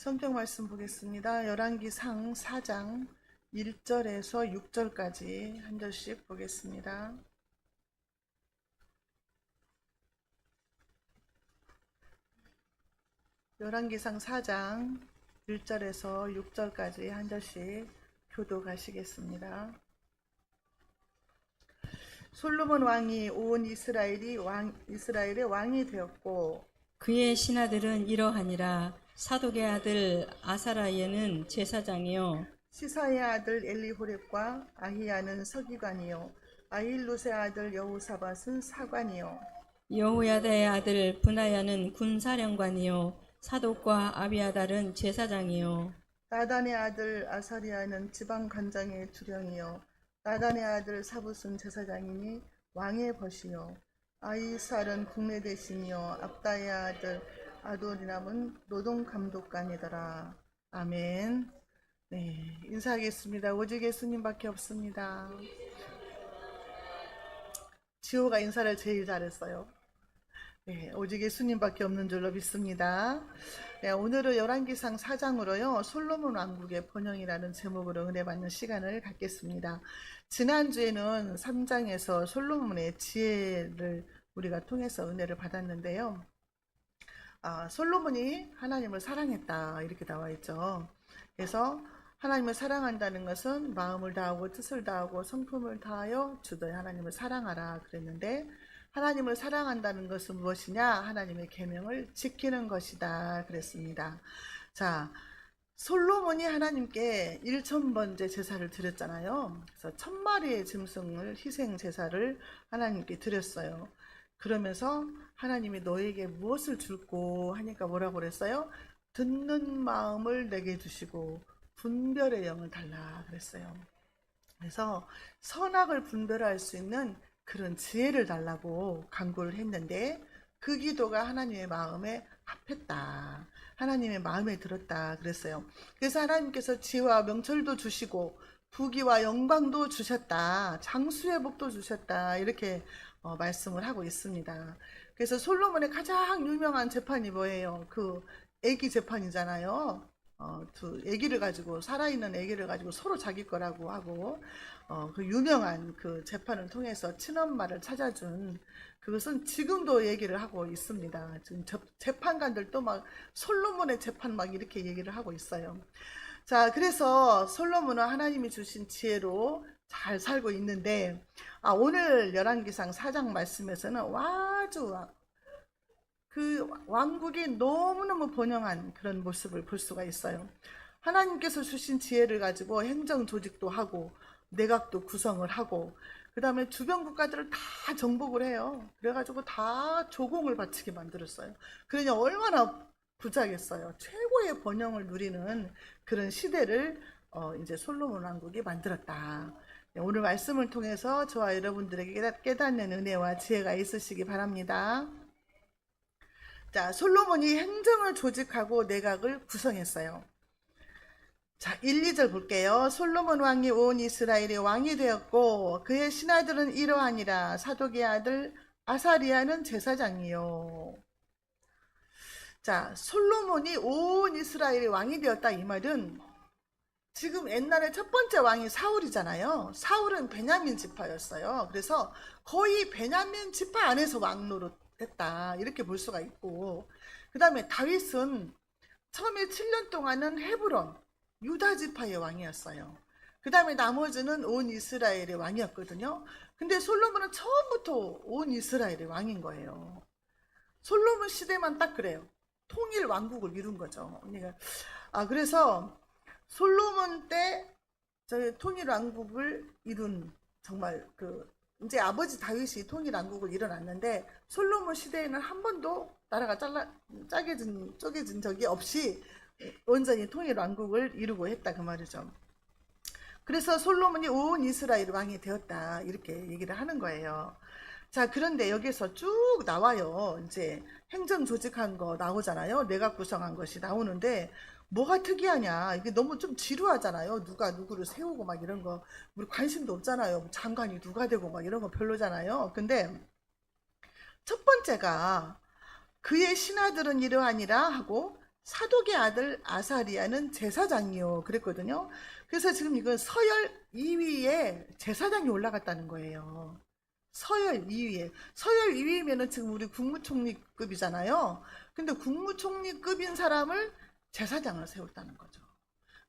성경 말씀 보겠습니다. 열왕기상 4장 1절에서 6절까지 한 절씩 보겠습니다. 열왕기상 4장 1절에서 6절까지 한 절씩 교독하시겠습니다. 솔로몬 왕이 온 이스라엘의 왕이 되었고 그의 신하들은 이러하니라. 사독의 아들 아사라예는 제사장이요 시사의 아들 엘리호렙과 아히야는 서기관이요 아힐루의 아들 여호사밧은 사관이요 여호야다의 아들 브나야는 군사령관이요 사독과 아비아달은 제사장이요 나단의 아들 아사리야는 지방관장의 주령이요 나단의 아들 사붓은 제사장이니 왕의 벗이요 아이살은 국내 대신이요 압다의 아들 아도니람은 노동감독관이더라. 아멘. 네, 인사하겠습니다. 오직 예수님밖에 없습니다. 지호가 인사를 제일 잘했어요. 네, 오직 예수님밖에 없는 줄로 믿습니다. 네, 오늘은 열왕기상 4장으로요 솔로몬 왕국의 번영이라는 제목으로 은혜 받는 시간을 갖겠습니다. 지난주에는 3장에서 솔로몬의 지혜를 우리가 통해서 은혜를 받았는데요. 솔로몬이 하나님을 사랑했다 이렇게 나와 있죠. 그래서 하나님을 사랑한다는 것은 마음을 다하고 뜻을 다하고 성품을 다하여 주도의 하나님을 사랑하라 그랬는데, 하나님을 사랑한다는 것은 무엇이냐? 하나님의 계명을 지키는 것이다 그랬습니다. 자, 솔로몬이 하나님께 1000번째 제사를 드렸잖아요. 그래서 1000마리의 짐승을 희생 제사를 하나님께 드렸어요. 그러면서 하나님이 너에게 무엇을 줄고 하니까 뭐라고 그랬어요? 듣는 마음을 내게 주시고 분별의 영을 달라 그랬어요. 그래서 선악을 분별할 수 있는 그런 지혜를 달라고 간구를 했는데, 그 기도가 하나님의 마음에 합했다, 하나님의 마음에 들었다 그랬어요. 그래서 하나님께서 지혜와 명철도 주시고 부귀와 영광도 주셨다, 장수의 복도 주셨다, 이렇게 말씀을 하고 있습니다. 그래서 솔로몬의 가장 유명한 재판이 뭐예요? 그 애기 재판이잖아요. 두 애기를 가지고, 살아있는 애기를 가지고 서로 자기 거라고 하고, 그 유명한 그 재판을 통해서 친엄마를 찾아준, 그것은 지금도 얘기를 하고 있습니다. 지금 재판관들도 막 솔로몬의 재판 막 이렇게 얘기를 하고 있어요. 자, 그래서 솔로몬은 하나님이 주신 지혜로 잘 살고 있는데, 오늘 열왕기상 4장 말씀에서는 아주 그 왕국이 너무너무 번영한 그런 모습을 볼 수가 있어요. 하나님께서 주신 지혜를 가지고 행정 조직도 하고 내각도 구성을 하고, 그 다음에 주변 국가들을 다 정복을 해요. 그래가지고 다 조공을 바치게 만들었어요. 그러니 얼마나 부자겠어요. 최고의 번영을 누리는 그런 시대를 이제 솔로몬 왕국이 만들었다. 오늘 말씀을 통해서 저와 여러분들에게 깨닫는 은혜와 지혜가 있으시기 바랍니다. 자, 솔로몬이 행정을 조직하고 내각을 구성했어요. 자, 1, 2절 볼게요. 솔로몬 왕이 온 이스라엘의 왕이 되었고 그의 신하들은 이러하니라. 사독의 아들 아사리야는 제사장이요. 자, 솔로몬이 온 이스라엘의 왕이 되었다, 이 말은 지금 옛날에 첫 번째 왕이 사울이잖아요. 사울은 베냐민 지파였어요. 그래서 거의 베냐민 지파 안에서 왕 노릇했다, 이렇게 볼 수가 있고, 그 다음에 다윗은 처음에 7년 동안은 헤브론 유다 지파의 왕이었어요. 그 다음에 나머지는 온 이스라엘의 왕이었거든요. 근데 솔로몬은 처음부터 온 이스라엘의 왕인 거예요. 솔로몬 시대만 딱 그래요. 통일 왕국을 이룬 거죠. 그래서 솔로몬 때 저희 통일 왕국을 이룬, 정말 이제 아버지 다윗이 통일 왕국을 일어났는데, 솔로몬 시대에는 한 번도 나라가 쪼개진 적이 없이 온전히 통일 왕국을 이루고 했다, 그 말이죠. 그래서 솔로몬이 온 이스라엘 왕이 되었다, 이렇게 얘기를 하는 거예요. 자, 그런데 여기서 쭉 나와요. 이제 행정 조직한 거 나오잖아요. 내각 구성한 것이 나오는데, 뭐가 특이하냐, 이게 너무 좀 지루하잖아요. 누가 누구를 세우고 막 이런 거 우리 관심도 없잖아요. 장관이 누가 되고 막 이런 거 별로잖아요. 근데 첫 번째가 그의 신하들은 이러하니라 하고 사독의 아들 아사리아는 제사장이요 그랬거든요. 그래서 지금 이건 서열 2위에 제사장이 올라갔다는 거예요. 서열 2위에. 서열 2위면은 지금 우리 국무총리급이잖아요. 근데 국무총리급인 사람을 제사장을 세웠다는 거죠.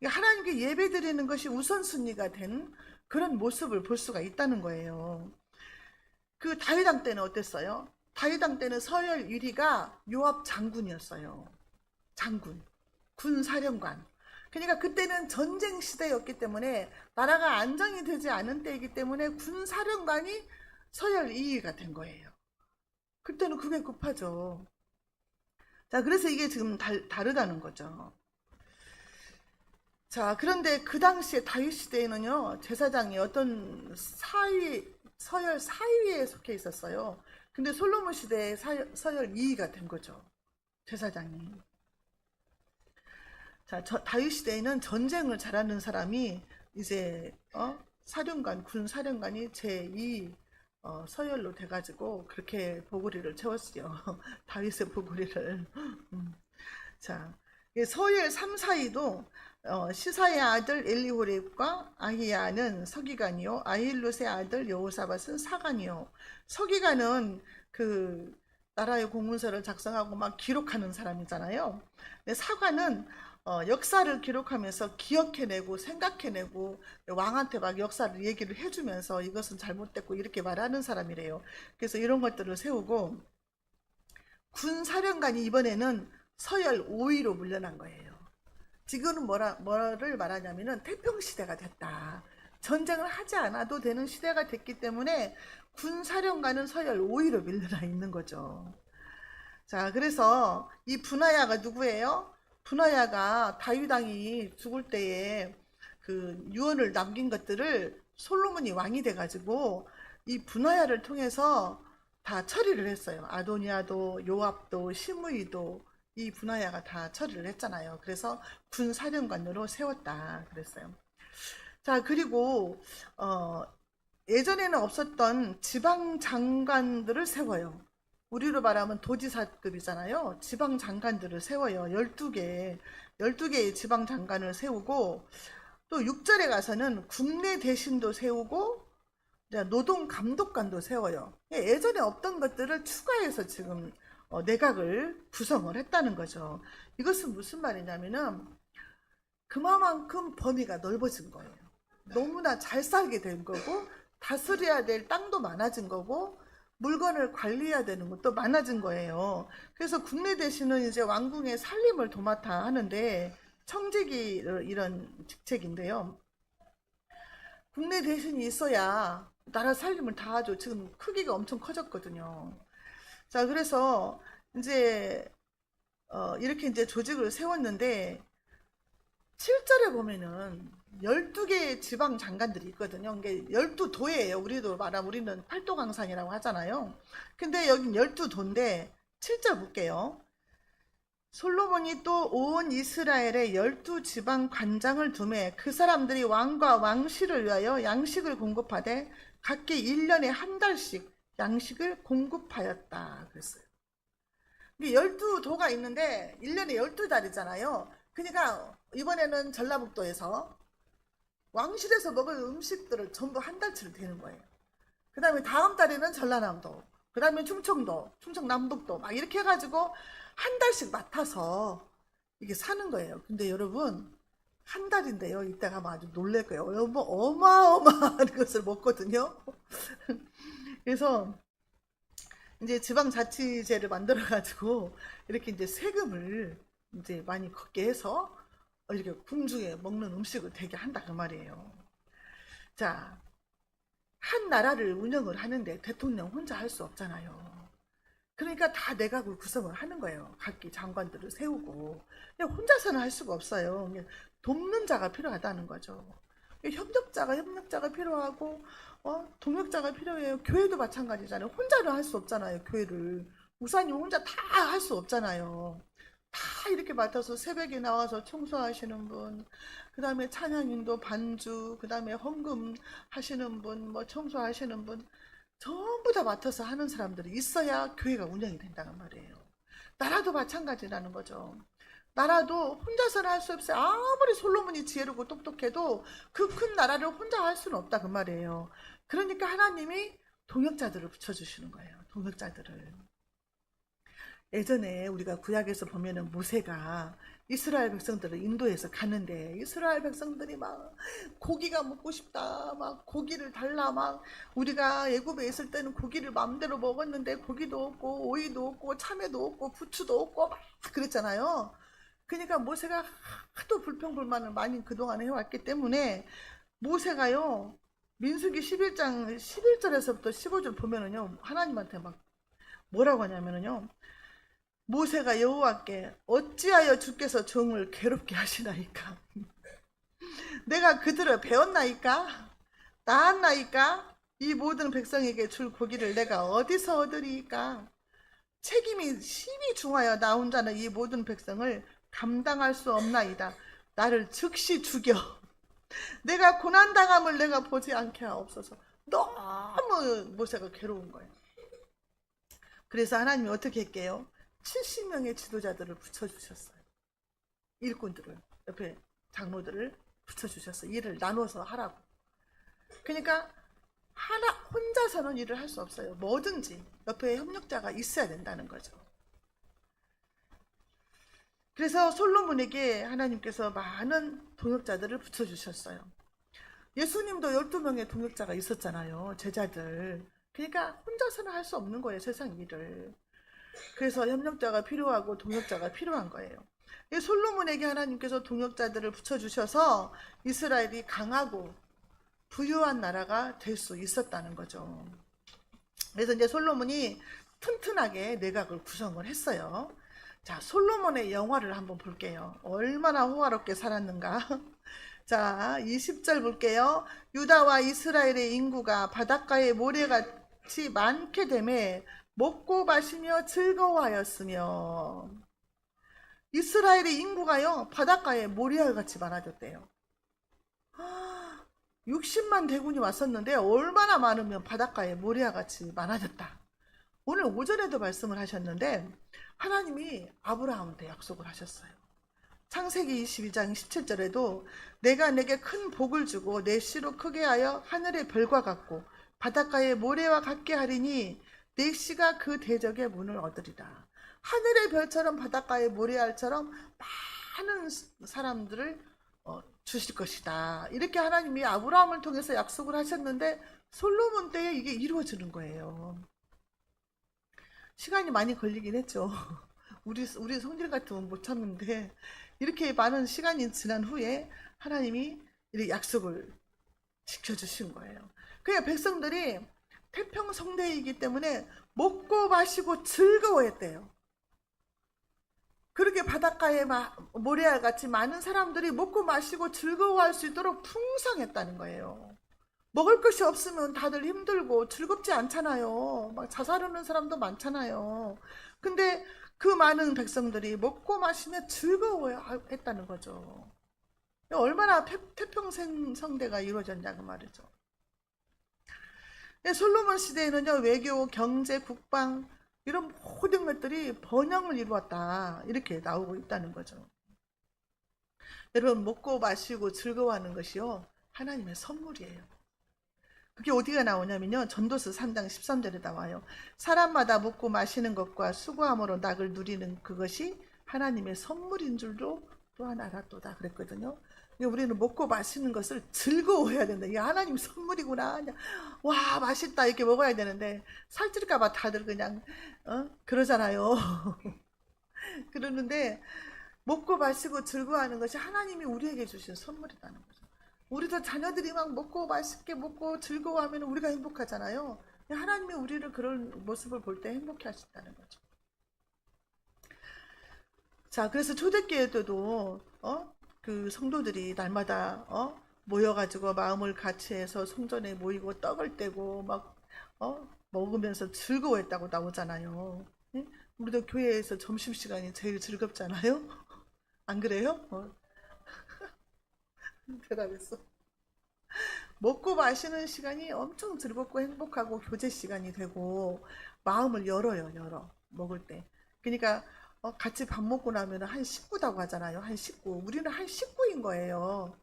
하나님께 예배 드리는 것이 우선순위가 된 그런 모습을 볼 수가 있다는 거예요. 그 다윗왕 때는 어땠어요? 다윗왕 때는 서열 1위가 요압 장군이었어요. 장군, 군사령관. 그러니까 그때는 전쟁 시대였기 때문에 나라가 안정이 되지 않은 때이기 때문에 군사령관이 서열 2위가 된 거예요. 그때는 그게 급하죠. 자, 그래서 이게 지금 다르다는 거죠. 자, 그런데 그 당시에 다윗 시대에는요, 제사장이 어떤 서열 4위에 속해 있었어요. 근데 솔로몬 시대에 서열 2위가 된 거죠. 제사장이. 자, 다윗 시대에는 전쟁을 잘하는 사람이 이제 사령관, 군 사령관이 제2 서열로 돼가지고 그렇게 보고리를 채웠어요. 다윗의 보고리를. 자, 서열 3, 4위도 시사의 아들 엘리호렙과 아히야는 서기관이요, 아힐룻의 아들 여호사밧은 사관이요. 서기관은 그 나라의 공문서를 작성하고 막 기록하는 사람이잖아요. 근데 사관은 역사를 기록하면서 기억해내고 생각해내고 왕한테 막 역사를 얘기를 해주면서 이것은 잘못됐고 이렇게 말하는 사람이래요. 그래서 이런 것들을 세우고 군사령관이 이번에는 서열 5위로 물러난 거예요. 지금은 뭐를 말하냐면은 태평시대가 됐다. 전쟁을 하지 않아도 되는 시대가 됐기 때문에 군사령관은 서열 5위로 밀려나 있는 거죠. 자, 그래서 이 분하야가 누구예요? 분하야가 다윗 왕이 죽을 때에 그 유언을 남긴 것들을 솔로몬이 왕이 돼가지고 이 분하야를 통해서 다 처리를 했어요. 아도니아도 요압도 시므이도 이 분하야가 다 처리를 했잖아요. 그래서 군사령관으로 세웠다 그랬어요. 자, 그리고 예전에는 없었던 지방 장관들을 세워요. 우리로 말하면 도지사급이잖아요. 지방 장관들을 세워요. 12개의 지방 장관을 세우고 또 6절에 가서는 국내 대신도 세우고 노동 감독관도 세워요. 예전에 없던 것들을 추가해서 지금 내각을 구성을 했다는 거죠. 이것은 무슨 말이냐면은 그만큼 범위가 넓어진 거예요. 너무나 잘 살게 된 거고 다스려야 될 땅도 많아진 거고 물건을 관리해야 되는 것도 많아진 거예요. 그래서 국내 대신은 이제 왕궁의 살림을 도맡아 하는데 청지기 이런 직책인데요. 국내 대신이 있어야 나라 살림을 다 하죠. 지금 크기가 엄청 커졌거든요. 자, 그래서 이제 이렇게 이제 조직을 세웠는데 7절에 보면은 12개의 지방 장관들이 있거든요. 이게 12도예요. 우리도 말하면 우리는 팔도강산이라고 하잖아요. 근데 여긴 12도인데 7절 볼게요. 솔로몬이 또 온 이스라엘에 12지방 관장을 두매 그 사람들이 왕과 왕실을 위하여 양식을 공급하되 각기 1년에 한 달씩 양식을 공급하였다 그랬어요. 12도가 있는데 1년에 12달이잖아요. 그러니까 이번에는 전라북도에서 왕실에서 먹을 음식들을 전부 한 달치를 되는 거예요. 그 다음에 다음 달에는 전라남도, 그 다음에 충청도, 충청남북도 막 이렇게 해가지고 한 달씩 맡아서 이게 사는 거예요. 근데 여러분 한 달인데요. 이따가 아마 아주 놀랄 거예요. 어마어마한 것을 먹거든요. 그래서 이제 지방자치제를 만들어가지고 이렇게 이제 세금을 이제 많이 걷게 해서 이렇게 궁중에 먹는 음식을 되게 한다 그 말이에요. 자, 한 나라를 운영을 하는데 대통령 혼자 할 수 없잖아요. 그러니까 다 내각을 구성을 하는 거예요. 각기 장관들을 세우고. 그냥 혼자서는 할 수가 없어요. 돕는 자가 필요하다는 거죠. 협력자가 필요하고 동역자가 필요해요. 교회도 마찬가지잖아요. 혼자는 할 수 없잖아요. 교회를 목사님 혼자 다 할 수 없잖아요. 다 이렇게 맡아서 새벽에 나와서 청소하시는 분, 그 다음에 찬양인도 반주, 그 다음에 헌금 하시는 분, 뭐 청소하시는 분, 전부 다 맡아서 하는 사람들이 있어야 교회가 운영이 된다는 말이에요. 나라도 마찬가지라는 거죠. 나라도 혼자서는 할 수 없어요. 아무리 솔로몬이 지혜롭고 똑똑해도 그 큰 나라를 혼자 할 수는 없다 그 말이에요. 그러니까 하나님이 동역자들을 붙여주시는 거예요. 동역자들을. 예전에 우리가 구약에서 보면은 모세가 이스라엘 백성들을 인도해서 가는데 이스라엘 백성들이 막 고기가 먹고 싶다 막 고기를 달라 막 우리가 애굽에 있을 때는 고기를 마음대로 먹었는데 고기도 없고 오이도 없고 참외도 없고 부추도 없고 막 그랬잖아요. 그러니까 모세가 하도 불평불만을 많이 그동안 해왔기 때문에 모세가요 민수기 11장 11절에서부터 15절 보면은요 하나님한테 막 뭐라고 하냐면은요 모세가 여호와께 어찌하여 주께서 종을 괴롭게 하시나이까 내가 그들을 배웠나이까 낳았나이까 이 모든 백성에게 줄 고기를 내가 어디서 얻으리이까 책임이 심히 중하여 나 혼자는 이 모든 백성을 감당할 수 없나이다 나를 즉시 죽여 내가 고난당함을 내가 보지 않게 하옵소서. 너무 모세가 괴로운 거예요. 그래서 하나님이 어떻게 할게요? 70명의 지도자들을 붙여주셨어요. 일꾼들을 옆에 장로들을 붙여주셨어요. 일을 나눠서 하라고. 그러니까 하나 혼자서는 일을 할 수 없어요. 뭐든지 옆에 협력자가 있어야 된다는 거죠. 그래서 솔로몬에게 하나님께서 많은 동역자들을 붙여주셨어요. 예수님도 12명의 동역자가 있었잖아요. 제자들. 그러니까 혼자서는 할 수 없는 거예요. 세상 일을. 그래서 협력자가 필요하고 동역자가 필요한 거예요. 이 솔로몬에게 하나님께서 동역자들을 붙여주셔서 이스라엘이 강하고 부유한 나라가 될 수 있었다는 거죠. 그래서 이제 솔로몬이 튼튼하게 내각을 구성을 했어요. 자, 솔로몬의 영화를 한번 볼게요. 얼마나 호화롭게 살았는가. 자, 20절 볼게요. 유다와 이스라엘의 인구가 바닷가의 모래같이 많게 되매 먹고 마시며 즐거워하였으며 이스라엘의 인구가요 바닷가에 모래알같이 많아졌대요. 60만 대군이 왔었는데 얼마나 많으면 바닷가에 모래알같이 많아졌다. 오늘 오전에도 말씀을 하셨는데 하나님이 아브라함한테 약속을 하셨어요. 창세기 22장 17절에도 내가 내게 큰 복을 주고 내 씨로 크게 하여 하늘의 별과 같고 바닷가의 모래와 같게 하리니 내 씨가 그 대적의 문을 얻으리라. 하늘의 별처럼 바닷가의 모래알처럼 많은 사람들을 주실 것이다. 이렇게 하나님이 아브라함을 통해서 약속을 하셨는데 솔로몬 때에 이게 이루어지는 거예요. 시간이 많이 걸리긴 했죠. 우리 성질 같으면 못 참는데 이렇게 많은 시간이 지난 후에 하나님이 이렇게 약속을 지켜주신 거예요. 그러니까 백성들이 태평성대이기 때문에 먹고 마시고 즐거워했대요. 그렇게 바닷가에 모래알같이 많은 사람들이 먹고 마시고 즐거워할 수 있도록 풍성했다는 거예요. 먹을 것이 없으면 다들 힘들고 즐겁지 않잖아요. 막 자살하는 사람도 많잖아요. 근데 그 많은 백성들이 먹고 마시며 즐거워했다는 거죠. 얼마나 태평성대가 이루어졌냐 그 말이죠. 솔로몬 시대에는요 외교, 경제, 국방 이런 모든 것들이 번영을 이루었다 이렇게 나오고 있다는 거죠. 여러분 먹고 마시고 즐거워하는 것이요 하나님의 선물이에요. 그게 어디가 나오냐면요 전도서 3장 13절에 나와요. 사람마다 먹고 마시는 것과 수고함으로 낙을 누리는 그것이 하나님의 선물인 줄도 또한 알았도다 그랬거든요. 우리는 먹고 마시는 것을 즐거워해야 된다. 이게 하나님 선물이구나. 와 맛있다 이렇게 먹어야 되는데 살찔까봐 다들 그냥 그러잖아요. 그러는데 먹고 마시고 즐거워하는 것이 하나님이 우리에게 주신 선물이라는 거죠. 우리도 자녀들이 막 먹고 맛있게 먹고 즐거워하면 우리가 행복하잖아요. 하나님이 우리를 그런 모습을 볼 때 행복해 하신다는 거죠. 자, 그래서 초대교회 때도 그 성도들이 날마다 모여가지고 마음을 같이 해서 성전에 모이고 떡을 떼고 막 먹으면서 즐거워했다고 나오잖아요. 예? 우리도 교회에서 점심시간이 제일 즐겁잖아요. 안 그래요? 대답했어. 먹고 마시는 시간이 엄청 즐겁고 행복하고 교제 시간이 되고 마음을 열어요. 열어 먹을 때. 그러니까 같이 밥 먹고 나면 한 식구다고 하잖아요. 한 식구. 우리는 한 식구인 거예요.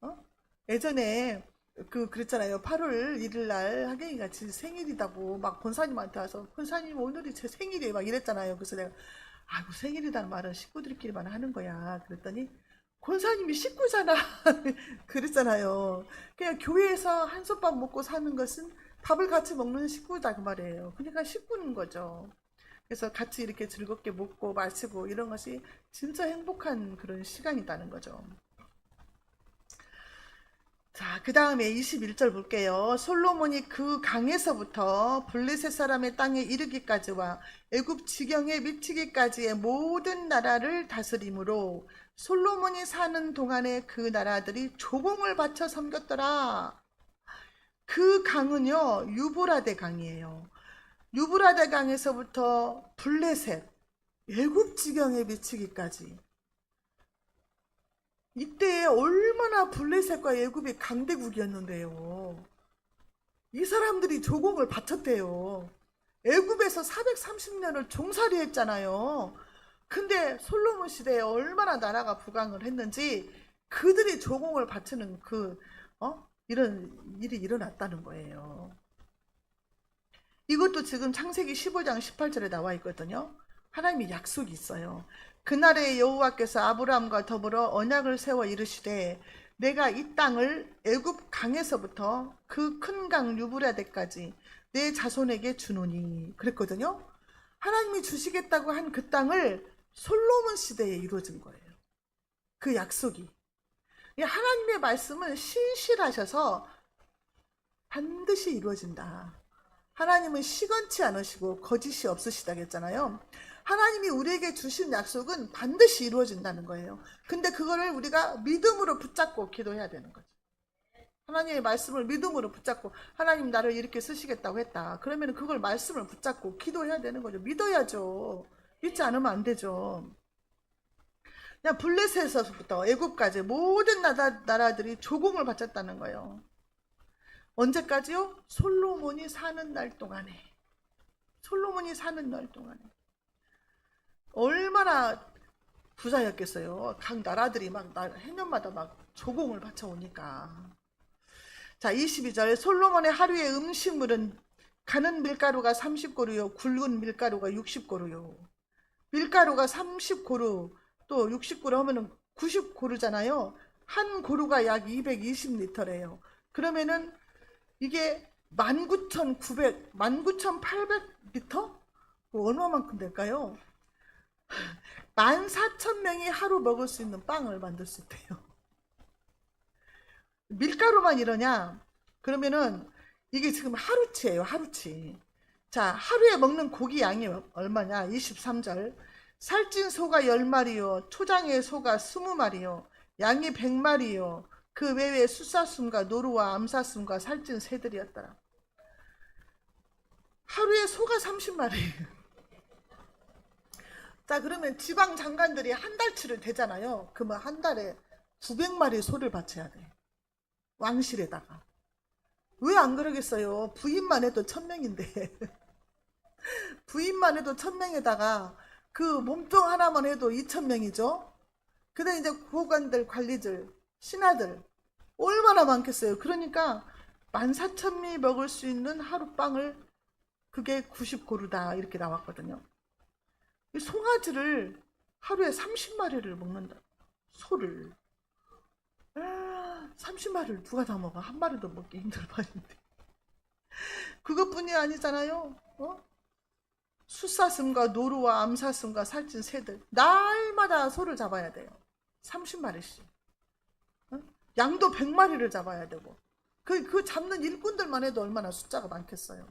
어? 예전에 그랬잖아요. 8월 1일 날 하경이 같이 생일이다고 막 권사님한테 와서 권사님 오늘이 제 생일이에요 막 이랬잖아요. 그래서 내가 아이고 생일이라는 말은 식구들끼리만 하는 거야. 그랬더니 권사님이 식구잖아. 그랬잖아요. 그냥 교회에서 한솥밥 먹고 사는 것은 밥을 같이 먹는 식구다 그 말이에요. 그러니까 식구인 거죠. 그래서 같이 이렇게 즐겁게 먹고 마시고 이런 것이 진짜 행복한 그런 시간이라는 거죠. 자, 그 다음에 21절 볼게요. 솔로몬이 그 강에서부터 블레셋 사람의 땅에 이르기까지와 애굽 지경에 미치기까지의 모든 나라를 다스림으로 솔로몬이 사는 동안에 그 나라들이 조공을 바쳐 섬겼더라. 그 강은요, 유브라데 강이에요. 유브라데 강에서부터 블레셋, 애굽 지경에 미치기까지. 이때 얼마나 블레셋과 애굽이 강대국이었는데요. 이 사람들이 조공을 바쳤대요. 애굽에서 430년을 종살이 했잖아요. 근데 솔로몬 시대에 얼마나 나라가 부강을 했는지 그들이 조공을 바치는 이런 일이 일어났다는 거예요. 이것도 지금 창세기 15장 18절에 나와 있거든요. 하나님의 약속이 있어요. 그날에 여호와께서 아브라함과 더불어 언약을 세워 이르시되 내가 이 땅을 애굽 강에서부터 그 큰 강 유브라데까지 내 자손에게 주노니 그랬거든요. 하나님이 주시겠다고 한 그 땅을 솔로몬 시대에 이루어진 거예요. 그 약속이. 하나님의 말씀은 신실하셔서 반드시 이루어진다. 하나님은 시건치 않으시고 거짓이 없으시다 했잖아요. 하나님이 우리에게 주신 약속은 반드시 이루어진다는 거예요. 근데 그거를 우리가 믿음으로 붙잡고 기도해야 되는 거죠. 하나님의 말씀을 믿음으로 붙잡고 하나님 나를 이렇게 쓰시겠다고 했다. 그러면 그걸 말씀을 붙잡고 기도해야 되는 거죠. 믿어야죠. 믿지 않으면 안 되죠. 그냥 블레셋에서부터 애굽까지 모든 나라들이 조공을 바쳤다는 거예요. 언제까지요? 솔로몬이 사는 날 동안에. 솔로몬이 사는 날 동안에. 얼마나 부자였겠어요. 각 나라들이 막 해년마다 막 조공을 바쳐오니까. 자, 22절. 솔로몬의 하루의 음식물은 가는 밀가루가 30고루요. 굵은 밀가루가 60고루요. 밀가루가 30고루 또 60고루 하면은 90고루잖아요. 한 고루가 약 220리터래요. 그러면은 이게 19,800리터? 얼마만큼 될까요? 14,000명이 하루 먹을 수 있는 빵을 만들 수 있대요. 밀가루만 이러냐? 그러면은 이게 지금 하루치예요, 하루치. 자, 하루에 먹는 고기 양이 얼마냐? 23절. 살찐 소가 10마리요, 초장의 소가 20마리요, 양이 100마리요. 그 외에 숫사슴과 노루와 암사슴과 살찐 새들이었더라. 하루에 소가 30마리. 자, 그러면 지방 장관들이 한 달치를 대잖아요. 그러면 한 달에 900마리 소를 바쳐야 돼. 왕실에다가. 왜 안 그러겠어요? 부인만 해도 1000명인데. 부인만 해도 1000명에다가 그 몸뚱 하나만 해도 2000명이죠. 그다음 이제 고관들, 관리들, 신하들 얼마나 많겠어요. 그러니까 14,000명이 먹을 수 있는 하룻빵을 그게 90고루다 이렇게 나왔거든요. 이 송아지를 하루에 30마리를 먹는다. 소를 30마리를 누가 다 먹어? 한 마리도 먹기 힘들 판인데. 그것뿐이 아니잖아요. 숫사슴과 노루와 암사슴과 살찐 새들 날마다 소를 잡아야 돼요. 30마리씩. 양도 100마리를 잡아야 되고 그 잡는 일꾼들만 해도 얼마나 숫자가 많겠어요.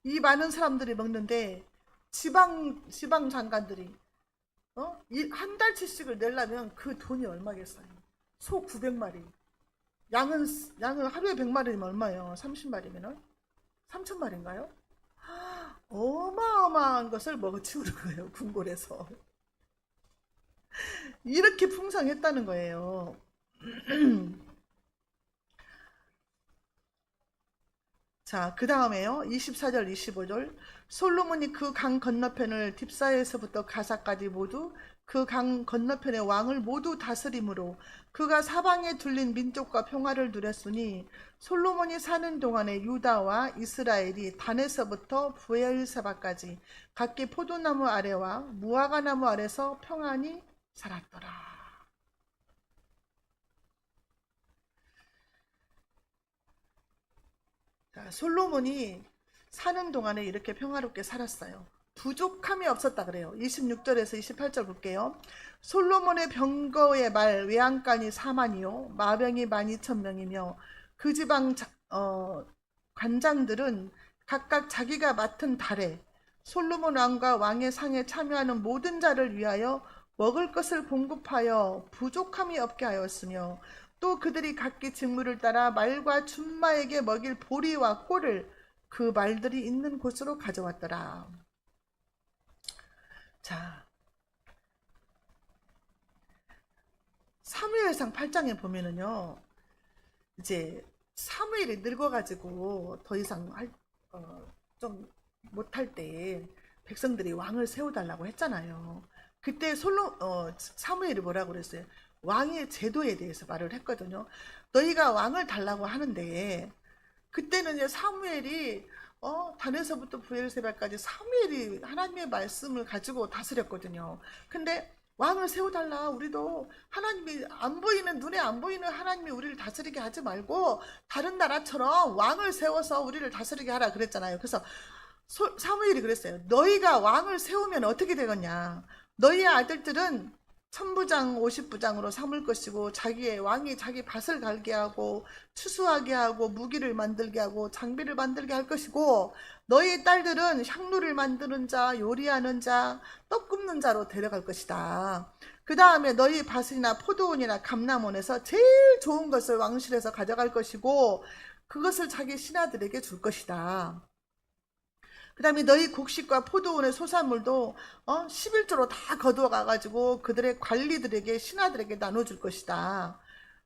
이 많은 사람들이 먹는데 지방 장관들이 한 달치씩을 내려면 그 돈이 얼마겠어요. 소 900마리. 양은 하루에 100마리면 얼마예요? 30마리면은 3,000마리인가요? 어마어마한 것을 먹어치우는 거예요. 궁궐에서. 이렇게 풍성했다는 거예요. 자, 그 다음에요. 24절, 25절. 솔로몬이 그 강 건너편을 딥사에서부터 가사까지 모두 그 강 건너편의 왕을 모두 다스림으로 그가 사방에 둘린 민족과 평화를 누렸으니 솔로몬이 사는 동안에 유다와 이스라엘이 단에서부터 부엘세바까지 각기 포도나무 아래와 무화과 나무 아래서 평안히 살았더라. 자, 솔로몬이 사는 동안에 이렇게 평화롭게 살았어요. 부족함이 없었다 그래요. 26절에서 28절 볼게요. 솔로몬의 병거의 말 외양간이 4만이요 마병이 12,000명이며 그 지방 관장들은 각각 자기가 맡은 달에 솔로몬 왕과 왕의 상에 참여하는 모든 자를 위하여 먹을 것을 공급하여 부족함이 없게 하였으며 또 그들이 각기 직무를 따라 말과 준마에게 먹일 보리와 꿀을 그 말들이 있는 곳으로 가져왔더라. 자, 사무엘상 8장에 보면은요, 이제 사무엘이 늙어가지고 더 이상 좀 못할 때 백성들이 왕을 세워달라고 했잖아요. 그때 사무엘이 뭐라고 그랬어요? 왕의 제도에 대해서 말을 했거든요. 너희가 왕을 달라고 하는데 그때는 이제 사무엘이 단에서부터 부엘세바까지 사무엘이 하나님의 말씀을 가지고 다스렸거든요. 근데 왕을 세워달라. 우리도 하나님이 안 보이는, 눈에 안 보이는 하나님이 우리를 다스리게 하지 말고 다른 나라처럼 왕을 세워서 우리를 다스리게 하라 그랬잖아요. 그래서 사무엘이 그랬어요. 너희가 왕을 세우면 어떻게 되겠냐. 너희의 아들들은 천부장 50부장으로 삼을 것이고 왕이 자기 밭을 갈게 하고 추수하게 하고 무기를 만들게 하고 장비를 만들게 할 것이고 너희 딸들은 향로를 만드는 자, 요리하는 자, 떡 굽는 자로 데려갈 것이다. 그 다음에 너희 밭이나 포도원이나 감람원에서 제일 좋은 것을 왕실에서 가져갈 것이고 그것을 자기 신하들에게 줄 것이다. 그 다음에 너희 곡식과 포도원의 소산물도 11조로 다 거두어가가지고 그들의 관리들에게 신하들에게 나눠줄 것이다.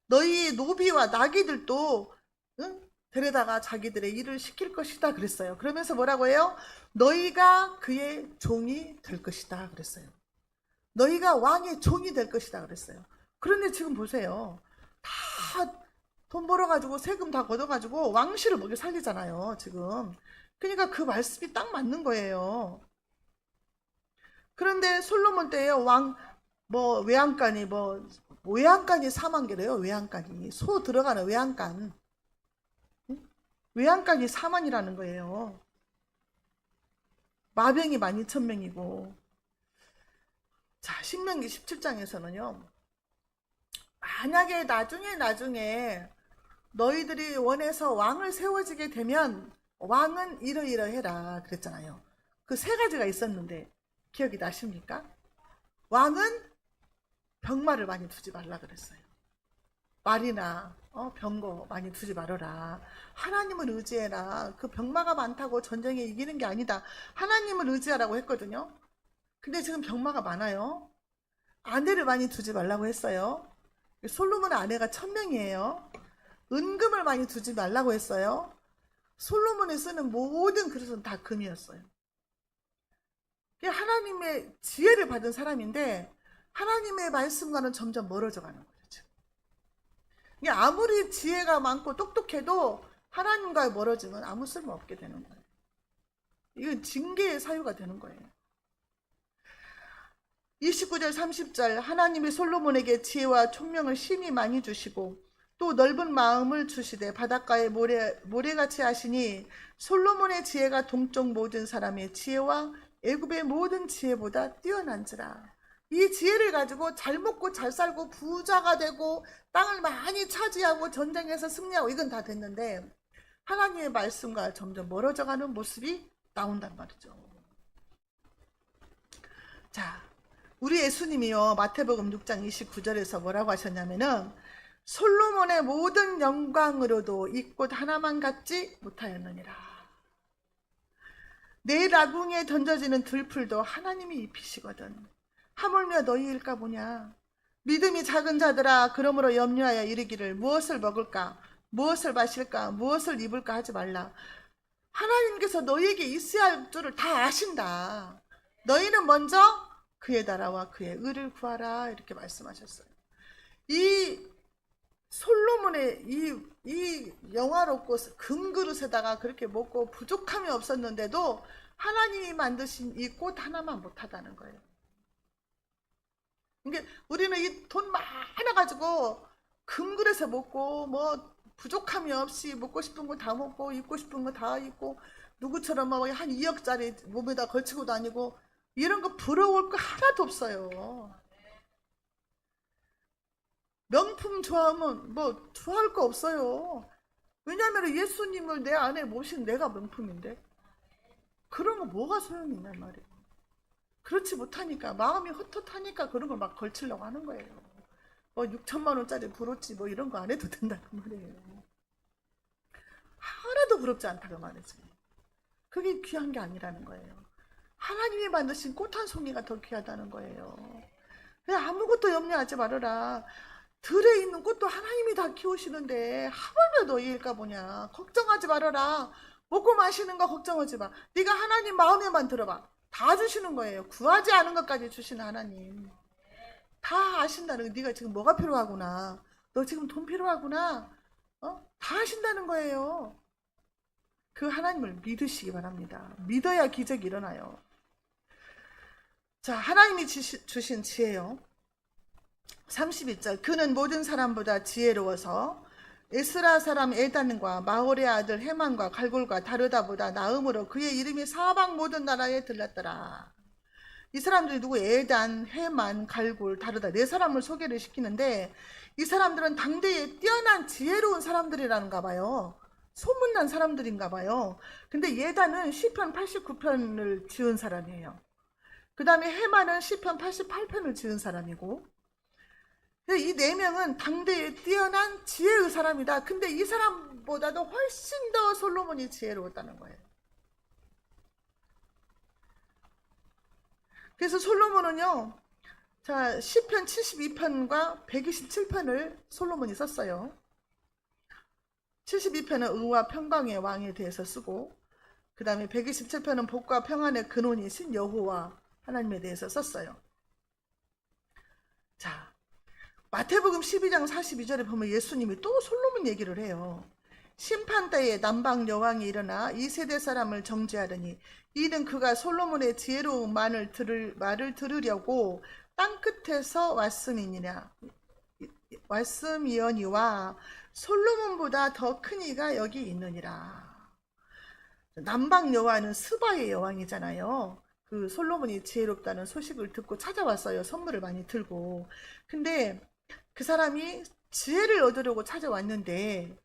너희 노비와 나귀들도 데려다가 자기들의 일을 시킬 것이다 그랬어요. 그러면서 뭐라고 해요? 너희가 그의 종이 될 것이다 그랬어요. 너희가 왕의 종이 될 것이다 그랬어요. 그런데 지금 보세요. 다 돈 벌어가지고 세금 다 걷어가지고 왕실을 먹여 살리잖아요 지금. 그러니까 그 말씀이 딱 맞는 거예요. 그런데 솔로몬 때에 외양간이 외양간이 4만 개래요. 외양간이 소 들어가는 외양간. 외양간이 4만이라는 거예요. 마병이 12,000명이고. 자, 신명기 17장에서는요. 만약에 나중에 너희들이 원해서 왕을 세워지게 되면 왕은 이러이러해라 그랬잖아요. 그 세 가지가 있었는데 기억이 나십니까? 왕은 병마를 많이 두지 말라 그랬어요. 말이나 병거 많이 두지 말아라. 하나님을 의지해라. 그 병마가 많다고 전쟁에 이기는 게 아니다. 하나님을 의지하라고 했거든요. 근데 지금 병마가 많아요. 아내를 많이 두지 말라고 했어요. 솔로몬의 아내가 1000명이에요. 은금을 많이 두지 말라고 했어요. 솔로몬이 쓰는 모든 그릇은 다 금이었어요. 하나님의 지혜를 받은 사람인데 하나님의 말씀과는 점점 멀어져 가는 거예요. 지금. 아무리 지혜가 많고 똑똑해도 하나님과 멀어지면 아무 쓸모 없게 되는 거예요. 이건 징계의 사유가 되는 거예요. 29절 30절 하나님이 솔로몬에게 지혜와 총명을 심히 많이 주시고 또 넓은 마음을 주시되 바닷가에 모래같이 하시니 솔로몬의 지혜가 동쪽 모든 사람의 지혜와 애굽의 모든 지혜보다 뛰어난지라. 이 지혜를 가지고 잘 먹고 잘 살고 부자가 되고 땅을 많이 차지하고 전쟁에서 승리하고 이건 다 됐는데 하나님의 말씀과 점점 멀어져가는 모습이 나온단 말이죠. 자, 우리 예수님이요 마태복음 6장 29절에서 뭐라고 하셨냐면은 솔로몬의 모든 영광으로도 이 꽃 하나만 갖지 못하였느니라. 내 라궁에 던져지는 들풀도 하나님이 입히시거든. 하물며 너희일까 보냐. 믿음이 작은 자들아 그러므로 염려하여 이르기를 무엇을 먹을까 무엇을 마실까 무엇을 입을까 하지 말라. 하나님께서 너희에게 있어야 할 줄을 다 아신다. 너희는 먼저 그의 나라와 그의 의를 구하라 이렇게 말씀하셨어요. 이 솔로몬의 이 영화롭고 금그릇에다가 그렇게 먹고 부족함이 없었는데도 하나님이 만드신 이 꽃 하나만 못하다는 거예요. 그러니까 우리는 이 돈 많아가지고 금그릇에 먹고 뭐 부족함이 없이 먹고 싶은 거 다 먹고 입고 싶은 거 다 입고 누구처럼 막 한 2억짜리 몸에다 걸치고 다니고 이런 거 부러울 거 하나도 없어요. 명품 좋아하면 뭐 좋아할 거 없어요. 왜냐하면 예수님을 내 안에 모신 내가 명품인데 그런 거 뭐가 소용이 있냔 말이에요. 그렇지 못하니까 마음이 헛헛하니까 그런 걸 막 걸치려고 하는 거예요. 뭐 6천만 원짜리 브로치 뭐 이런 거 안 해도 된다 그 말이에요. 하나도 부럽지 않다 그 말이지. 그게 귀한 게 아니라는 거예요. 하나님이 만드신 꽃 한 송이가 더 귀하다는 거예요. 그냥 아무것도 염려하지 말아라. 들에 있는 꽃도 하나님이 다 키우시는데 하물며 너희일까 보냐. 걱정하지 말아라. 먹고 마시는 거 걱정하지 마. 네가 하나님 마음에만 들어봐. 다 주시는 거예요. 구하지 않은 것까지 주시는 하나님. 다 아신다는 거. 네가 지금 뭐가 필요하구나. 너 지금 돈 필요하구나. 다 아신다는 거예요. 그 하나님을 믿으시기 바랍니다. 믿어야 기적이 일어나요. 자, 하나님이 주신 지혜요. 32절. 그는 모든 사람보다 지혜로워서 에스라 사람 에단과 마홀의 아들 헤만과 갈골과 다르다보다 나음으로 그의 이름이 사방 모든 나라에 들렸더라. 이 사람들이 누구? 에단, 헤만, 갈골, 다르다 네 사람을 소개를 시키는데 이 사람들은 당대에 뛰어난 지혜로운 사람들이라는가 봐요. 소문난 사람들인가 봐요. 근데 예단은 시편 89편을 지은 사람이에요. 그 다음에 헤만은 시편 88편을 지은 사람이고 이 네 명은 당대에 뛰어난 지혜의 사람이다. 근데 이 사람보다도 훨씬 더 솔로몬이 지혜로웠다는 거예요. 그래서 솔로몬은요, 자, 시편 72편과 127편을 솔로몬이 썼어요. 72편은 의와 평강의 왕에 대해서 쓰고, 그 다음에 127편은 복과 평안의 근원이신 여호와 하나님에 대해서 썼어요. 자, 마태복음 12장 42절에 보면 예수님이 또 솔로몬 얘기를 해요. 심판때에 남방 여왕이 일어나 이 세대 사람을 정죄하더니 이는 그가 솔로몬의 지혜로운 말을 들으려고 땅끝에서 왔음이니와 솔로몬보다 더 큰 이가 여기 있느니라. 남방 여왕은 스바의 여왕이잖아요. 그 솔로몬이 지혜롭다는 소식을 듣고 찾아왔어요. 선물을 많이 들고. 근데 그 사람이 지혜를 얻으려고 찾아왔는데,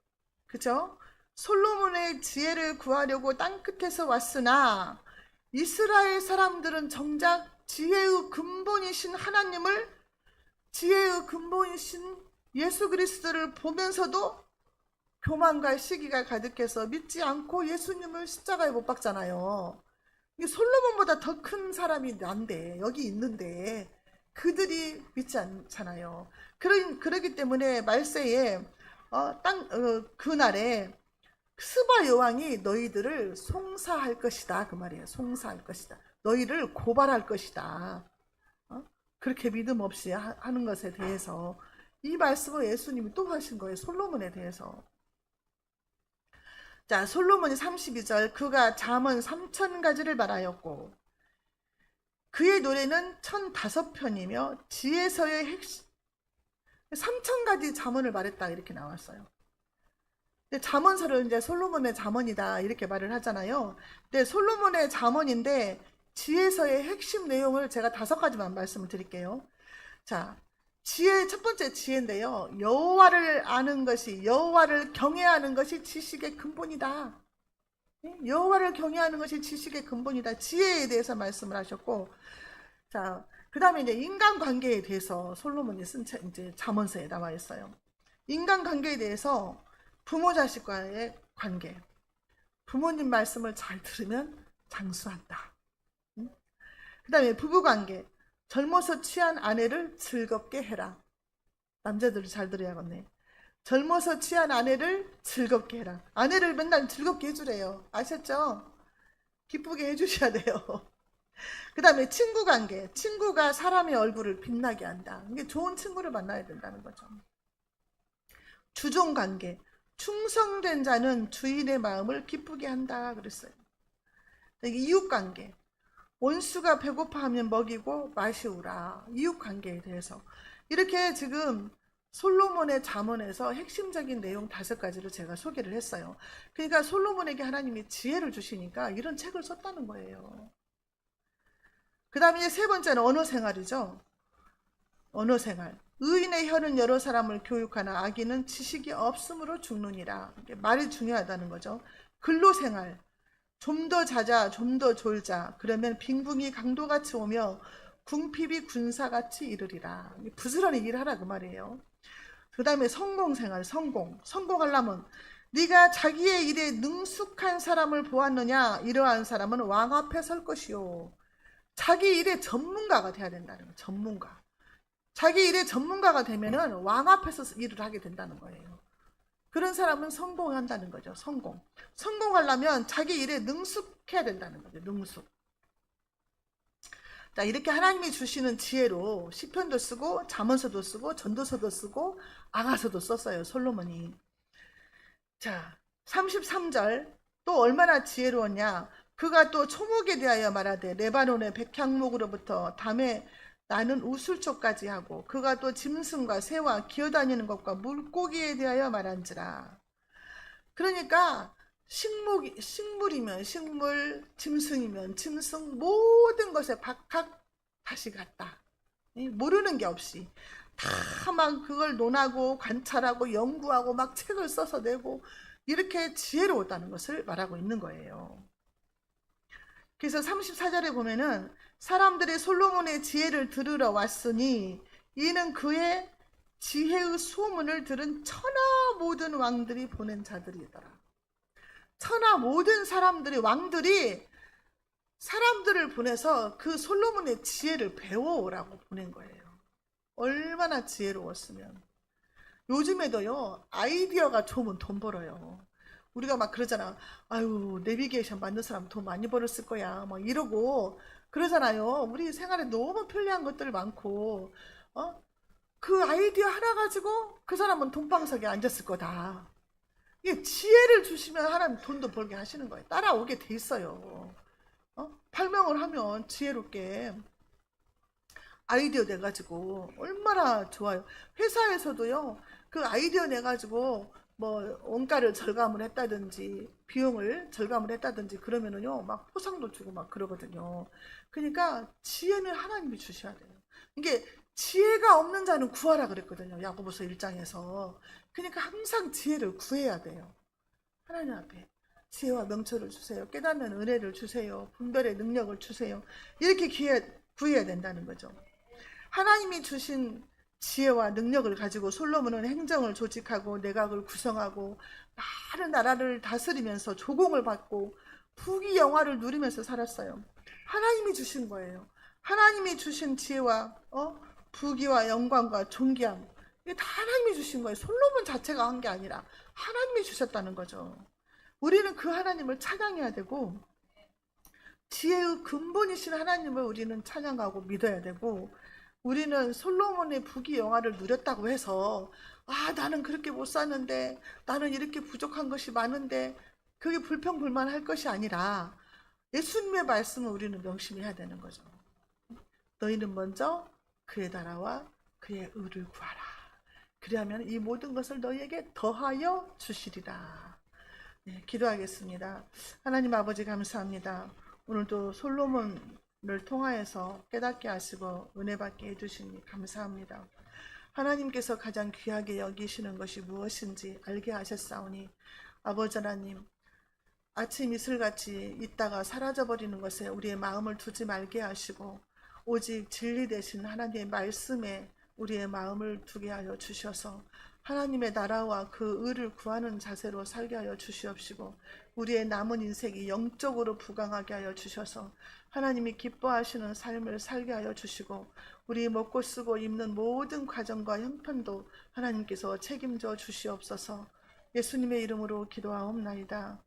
그죠? 솔로몬의 지혜를 구하려고 땅끝에서 왔으나 이스라엘 사람들은 정작 지혜의 근본이신 하나님을, 지혜의 근본이신 예수 그리스도를 보면서도 교만과 시기가 가득해서 믿지 않고 예수님을 십자가에 못 박잖아요. 솔로몬보다 더 큰 사람이 난데, 여기 있는데 그들이 믿지 않잖아요. 그러기 때문에 말세에 그날에 스바 여왕이 너희들을 송사할 것이다 그 말이에요. 송사할 것이다. 너희를 고발할 것이다. 그렇게 믿음 없이 하는 것에 대해서 이 말씀을 예수님이 또 하신 거예요. 솔로몬에 대해서. 자, 솔로몬이 32절 그가 잠언 3000가지를 말하였고 그의 노래는 1005편이며 지혜서의 핵심 3000가지 잠언을 말했다 이렇게 나왔어요. 근데 잠언서를 이제 솔로몬의 잠언이다 이렇게 말을 하잖아요. 근데 솔로몬의 잠언인데 지혜서의 핵심 내용을 제가 5가지만 말씀을 드릴게요. 자, 지혜 첫 번째 지혜인데요. 여호와를 아는 것이, 여호와를 경외하는 것이 지식의 근본이다. 여호와를 경외하는 것이 지식의 근본이다. 지혜에 대해서 말씀을 하셨고, 자, 그 다음에 이제 인간관계에 대해서 솔로몬이 쓴 이제 잠언서에 나와 있어요. 인간관계에 대해서 부모 자식과의 관계, 부모님 말씀을 잘 들으면 장수한다. 그 다음에 부부관계, 젊어서 취한 아내를 즐겁게 해라. 남자들이 잘 들어야겠네. 젊어서 취한 아내를 즐겁게 해라. 아내를 맨날 즐겁게 해주래요. 아셨죠? 기쁘게 해주셔야 돼요. 그 다음에 친구 관계. 친구가 사람의 얼굴을 빛나게 한다. 이게 좋은 친구를 만나야 된다는 거죠. 주종 관계. 충성된 자는 주인의 마음을 기쁘게 한다 그랬어요. 이게 이웃 관계. 원수가 배고파하면 먹이고 마시우라. 이웃 관계에 대해서. 이렇게 지금 솔로몬의 잠언에서 핵심적인 내용 5가지를 제가 소개를 했어요. 그러니까 솔로몬에게 하나님이 지혜를 주시니까 이런 책을 썼다는 거예요. 그 다음에 3번째는 언어 생활이죠. 언어 생활. 의인의 혀는 여러 사람을 교육하나 악인은 지식이 없으므로 죽느니라. 말이 중요하다는 거죠. 근로 생활. 좀 더 자자, 좀 더 졸자. 그러면 빙붕이 강도같이 오며 궁핍이 군사같이 이르리라. 부지런히 일하라 그 말이에요. 그 다음에 성공생활, 성공하려면 네가 자기의 일에 능숙한 사람을 보았느냐? 이러한 사람은 왕 앞에 설 것이요. 자기 일의 전문가가 돼야 된다는 거예요. 전문가. 자기 일의 전문가가 되면은 왕 앞에서 일을 하게 된다는 거예요. 그런 사람은 성공한다는 거죠. 성공하려면 자기 일에 능숙해야 된다는 거죠. 능숙. 자, 이렇게 하나님이 주시는 지혜로 시편도 쓰고 잠언서도 쓰고 전도서도 쓰고 아가서도 썼어요. 솔로몬이. 자, 33절 또 얼마나 지혜로웠냐. 그가 또 초목에 대하여 말하되 레바논의 백향목으로부터 담에 나는 우술초까지 하고 그가 또 짐승과 새와 기어다니는 것과 물고기에 대하여 말한지라. 그러니까 식물이면 식물, 짐승이면 짐승, 모든 것에 각각 다시 갔다. 모르는 게 없이 다 막 그걸 논하고 관찰하고 연구하고 막 책을 써서 내고 이렇게 지혜로웠다는 것을 말하고 있는 거예요. 그래서 34절에 보면은 사람들이 솔로몬의 지혜를 들으러 왔으니 이는 그의 지혜의 소문을 들은 천하 모든 왕들이 보낸 자들이더라. 천하 모든 사람들이, 왕들이 사람들을 보내서 그 솔로몬의 지혜를 배워오라고 보낸 거예요. 얼마나 지혜로웠으면. 요즘에도요, 아이디어가 좋으면 돈 벌어요. 우리가 막 그러잖아. 아유, 내비게이션 만든 사람 돈 많이 벌었을 거야. 막 이러고 그러잖아요. 우리 생활에 너무 편리한 것들 많고, 그 아이디어 하나 가지고 그 사람은 돈방석에 앉았을 거다. 이게 지혜를 주시면 하나님 돈도 벌게 하시는 거예요. 따라오게 돼 있어요. 발명을 하면 지혜롭게 아이디어 내가지고 얼마나 좋아요. 회사에서도요, 그 아이디어 내가지고 뭐 원가를 절감을 했다든지 비용을 절감을 했다든지 그러면은요 막 포상도 주고 막 그러거든요. 그러니까 지혜는 하나님이 주셔야 돼요. 이게 지혜가 없는 자는 구하라 그랬거든요. 야고보서 1장에서. 그러니까 항상 지혜를 구해야 돼요. 하나님 앞에 지혜와 명철을 주세요. 깨닫는 은혜를 주세요. 분별의 능력을 주세요. 이렇게 구해야 된다는 거죠. 하나님이 주신 지혜와 능력을 가지고 솔로몬은 행정을 조직하고 내각을 구성하고 많은 나라를 다스리면서 조공을 받고 부귀영화를 누리면서 살았어요. 하나님이 주신 거예요. 하나님이 주신 지혜와 부귀와 영광과 존귀함, 이게 다 하나님이 주신 거예요. 솔로몬 자체가 한 게 아니라 하나님이 주셨다는 거죠. 우리는 그 하나님을 찬양해야 되고 지혜의 근본이신 하나님을 우리는 찬양하고 믿어야 되고, 우리는 솔로몬의 부귀영화를 누렸다고 해서 나는 그렇게 못 사는데, 나는 이렇게 부족한 것이 많은데, 그게 불평불만할 것이 아니라 예수님의 말씀을 우리는 명심해야 되는 거죠. 너희는 먼저 그의 나라와 그의 의를 구하라. 그리하면 이 모든 것을 너희에게 더하여 주시리라. 네, 기도하겠습니다. 하나님 아버지 감사합니다. 오늘도 솔로몬을 통하여서 깨닫게 하시고 은혜 받게 해주시니 감사합니다. 하나님께서 가장 귀하게 여기시는 것이 무엇인지 알게 하셨사오니 아버지 하나님, 아침 이슬같이 있다가 사라져버리는 것에 우리의 마음을 두지 말게 하시고 오직 진리 되신 하나님의 말씀에 우리의 마음을 두게 하여 주셔서 하나님의 나라와 그 의를 구하는 자세로 살게 하여 주시옵시고 우리의 남은 인생이 영적으로 부강하게 하여 주셔서 하나님이 기뻐하시는 삶을 살게 하여 주시고 우리 먹고 쓰고 입는 모든 과정과 형편도 하나님께서 책임져 주시옵소서. 예수님의 이름으로 기도하옵나이다.